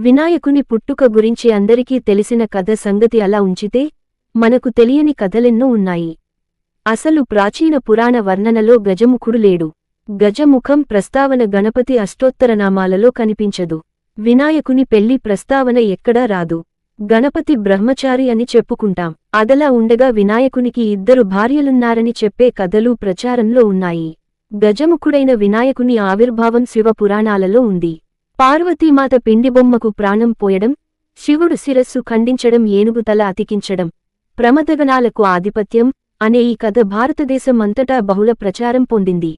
వినాయకుని పుట్టుక గురించి అందరికీ తెలిసిన కథ సంగతి అలా ఉంచితే మనకు తెలియని కథలెన్నో ఉన్నాయి. అసలు ప్రాచీన పురాణ వర్ణనలో గజముఖుడు లేడు. గజముఖం ప్రస్తావన గణపతి అష్టోత్తరనామాలలో కనిపించదు. వినాయకుని పెళ్లి ప్రస్తావన ఎక్కడా రాదు. గణపతి బ్రహ్మచారి అని చెప్పుకుంటాం. అదలా ఉండగా వినాయకునికి 2 భార్యలున్నారని చెప్పే కథలు ప్రచారంలో ఉన్నాయి. గజముఖుడైన వినాయకుని ఆవిర్భావం శివ పురాణాలలో ఉంది. పార్వతీమాత పిండిబొమ్మకు ప్రాణం పోయడం, శివుడు శిరస్సు ఖండించడం, ఏనుగు తల అతికించడం, ప్రమదగణాలకు ఆధిపత్యం అనే ఈ కథ భారతదేశం అంతటా బహుళ ప్రచారం పొందింది.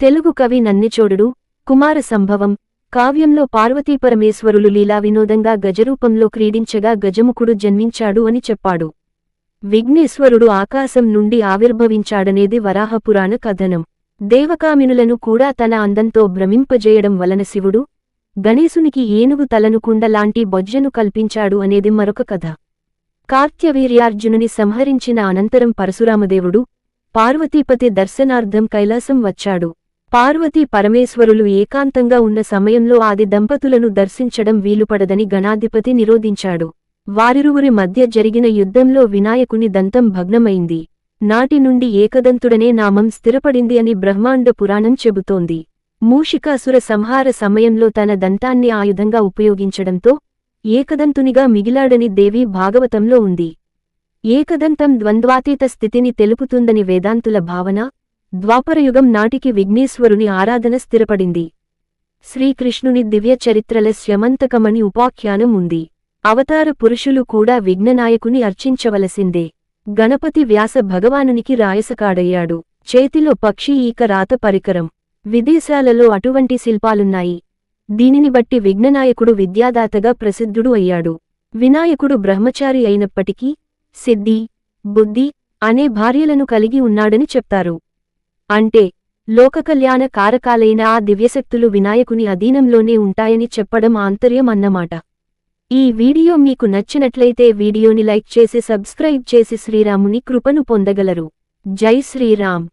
తెలుగు కవి నన్నెచోడుడు కుమార సంభవం కావ్యంలో పార్వతీపరమేశ్వరులు లీలా వినోదంగా గజరూపంలో క్రీడించగా గజముఖుడు జన్మించాడు అని చెప్పాడు. విఘ్నేశ్వరుడు ఆకాశం నుండి ఆవిర్భవించాడనేది వరాహపురాణ కథనం. దేవకామినులను కూడా తన అందంతో భ్రమింపజేయడం వలన శివుడు గణేశునికి ఏనుగు తలను కుండలాంటి బొజ్జను కల్పించాడు అనేది మరొక కథ. కార్త్యవీర్యార్జునుని సంహరించిన అనంతరం పరశురామదేవుడు పార్వతీపతి దర్శనార్థం కైలాసం వచ్చాడు. పార్వతీ పరమేశ్వరులు ఏకాంతంగా ఉన్న సమయంలో ఆది దంపతులను దర్శించడం వీలుపడదని గణాధిపతి నిరోధించాడు. వారిరువురి మధ్య జరిగిన యుద్ధంలో వినాయకుని దంతం భగ్నమైంది. నాటి నుండి ఏకదంతుడనే నామం స్థిరపడింది అని బ్రహ్మాండ పురాణం చెబుతోంది. మూషికాసుర సంహార సమయంలో తన దంతాన్ని ఆయుధంగా ఉపయోగించడంతో ఏకదంతునిగా మిగిలాడని దేవి భాగవతంలో ఉంది. ఏకదంతం ద్వంద్వాతీత స్థితిని తెలుపుతుందని వేదాంతుల భావన. ద్వాపరయుగం నాటికి విఘ్నేశ్వరుని ఆరాధన స్థిరపడింది. శ్రీకృష్ణుని దివ్య చరిత్రల శ్యమంతకమని ఉపాఖ్యానం ఉంది. అవతార పురుషులు కూడా విఘ్ననాయకుని అర్చించవలసిందే. గణపతి వ్యాస భగవానునికి రాయసకాడయ్యాడు. చేతిలో పక్షి ఈక రాత పరికరం. విదేశాలలో అటువంటి శిల్పాలున్నాయి. దీనిని బట్టి విఘ్ననాయకుడు విద్యాదాతగా ప్రసిద్ధుడు అయ్యాడు. వినాయకుడు బ్రహ్మచారి అయినప్పటికీ సిద్ధి, బుద్ధి అనే భార్యలను కలిగి ఉన్నాడని చెప్తారు. అంటే లోకకల్యాణ కారకాలైన ఆ దివ్యశక్తులు వినాయకుని అధీనంలోనే ఉంటాయని చెప్పడం ఆంతర్యం అన్నమాట. ఈ వీడియో మీకు నచ్చినట్లయితే వీడియోని లైక్ చేసి సబ్స్క్రైబ్ చేసి శ్రీరాముని కృపను పొందగలరు. జై శ్రీరామ్.